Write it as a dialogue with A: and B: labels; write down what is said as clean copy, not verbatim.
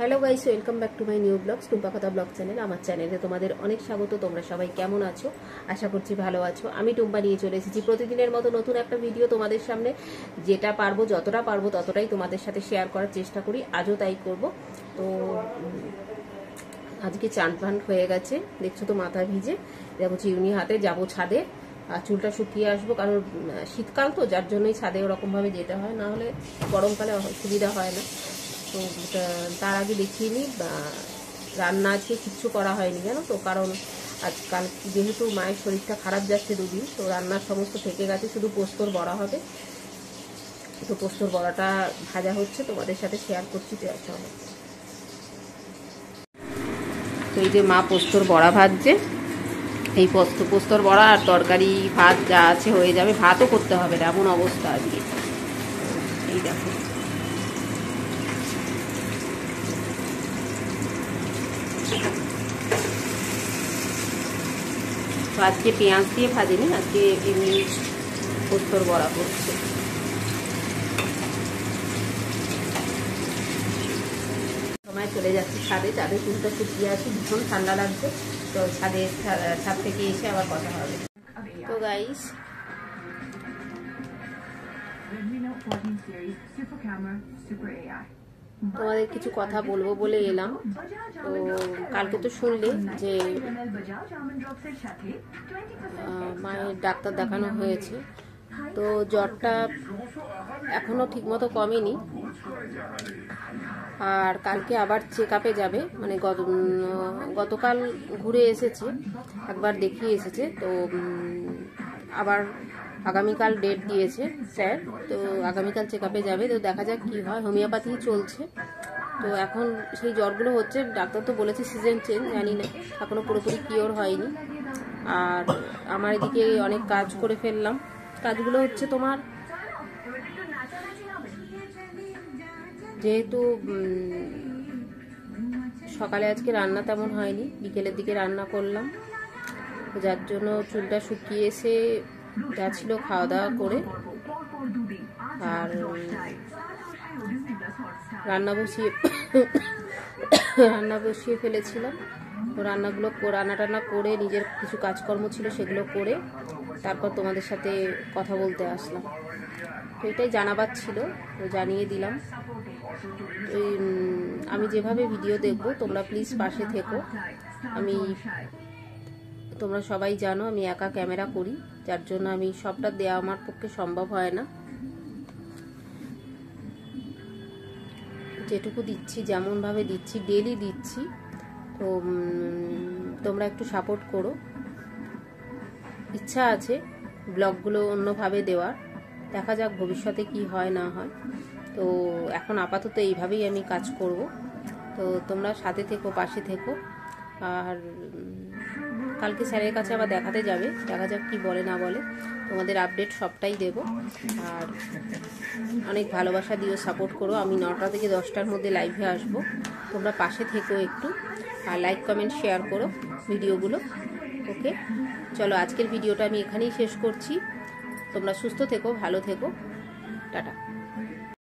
A: Hello guys, welcome back to my new blogs Tumpa কথা blog channel. আমার চ্যানেলে তোমাদের অনেক স্বাগত। তোমরা সবাই কেমন আছো? আশা করছি ভালো আছো। আমি টুম্পা নিয়ে চলে এসেছি প্রতিদিনের মতো নতুন একটা ভিডিও তোমাদের সামনে। যেটা পারবো, যতটা পারবো ততটাই তোমাদের সাথে শেয়ার করার চেষ্টা করি। আজও তাই করব। তো আজকে চান পান হয়ে গেছে, দেখছো তো মাথা ভিজে। দেখো চিউনি হাতে যাবো ছাদে, আর চুলটা শুকিয়ে আসবো, কারণ শীতকাল তো, যার জন্যই ছাদে ওরকমভাবে যেতে হয়, না হলে গরমকালে সুবিধা হয় না। তো তার আগে দেখিয়ে নিই, রান্না আজকে কিচ্ছু করা হয়নি জানো তো, কারণ আজকাল যেহেতু মায়ের শরীরটা খারাপ যাচ্ছে দুদিন, তো রান্নার সমস্ত থেকে গেছে, শুধু পোস্তর বড়া হবে। তো পোস্তর বড়াটা ভাজা হচ্ছে, তোমাদের সাথে শেয়ার করছি। চলো, তো এই যে মা পোস্তর বড়া ভাজছে। এই পোস্তর বড়া আর তরকারি ভাত যা আছে হয়ে যাবে, ভাতও করতে হবে না, এমন অবস্থা আজকে। এই দেখো, তো আজকে পেঁয়াজ দিয়ে ভাজিনি, আজকে এমনি পোস্তর বড়া করছে। সময় চলে যাচ্ছে ছাদে, ছাদে চুলটা শুকিয়ে আসি, ভীষণ ঠান্ডা লাগছে। তো ছাদ থেকে এসে আবার কথা হবে। তো গাইস, তোমাদের কিছু কথা বলবো বলে এলাম। তো কালকে তো শুনলে যে মায়ের ডাক্তার দেখানো হয়েছে, তো জ্বরটা এখনো ঠিকমতো কমেনি। আর কালকে আবার চেক আপে যাবে, মানে গতকাল ঘুরে এসেছে, একবার দেখিয়ে এসেছে। তো আবার আগামীকাল ডেট দিয়েছে স্যার, তো আগামীকাল চেক আপে যাবে। তো দেখা যাক কি হয়, হোমিওপ্যাথি চলছে। তো এখন সেই জ্বরগুলো হচ্ছে, ডাক্তার তো বলেছে সিজন চেঞ্জ, জানি না, এখনো পুরোপুরি কিওর হয়নি। আর আমার এদিকে অনেক কাজ করে ফেললাম। কাজগুলো হচ্ছে তোমার, যেহেতু সকালে আজকে রান্না তেমন হয়নি, বিকেলের দিকে রান্না করলাম, যার জন্য চুলটা শুকিয়ে এসে যা ছিল খাওয়া দাওয়া করে আর রান্না বসিয়ে ফেলেছিলাম। তো রান্না টান্না করে নিজের কিছু কাজকর্ম ছিল সেগুলো করে তারপর তোমাদের সাথে কথা বলতে আসলাম। তো এটাই জানাবার ছিল, তো জানিয়ে দিলাম। আমি যেভাবে ভিডিও দেখব তোমরা প্লিজ পাশে থেকো। তোমরা সবাই জানো আমি একা ক্যামেরা করি, যার জন্য আমি সবটা দেওয়া আমার পক্ষে সম্ভব হয় না। যেটুকু দিচ্ছি, যেমনভাবে দিচ্ছি, ডেলি দিচ্ছি। তো তোমরা একটু সাপোর্ট করো। ইচ্ছা আছে ব্লগগুলো অন্যভাবে দেওয়ার, দেখা যাক ভবিষ্যতে কি হয় না হয়। তো এখন আপাতত এইভাবেই আমি কাজ করব। তো তোমরা সাথে থেকো, পাশে থেকো। আর কালকে স্যারের কাছে আবার দেখাতে যাবে, দেখা যাক কি বলে না বলে, তোমাদের আপডেট সবটাই দেব। আর অনেক ভালোবাসা দিও, সাপোর্ট করো। আমি 9টা থেকে 10টার মধ্যে লাইভে আসব, তোমরা পাশে থেকো একটু, আর লাইক কমেন্ট শেয়ার করো ভিডিওগুলো। ওকে, চলো আজকের ভিডিওটা আমি এখানেই শেষ করছি। তোমরা সুস্থ থেকো, ভালো থেকো, টাটা।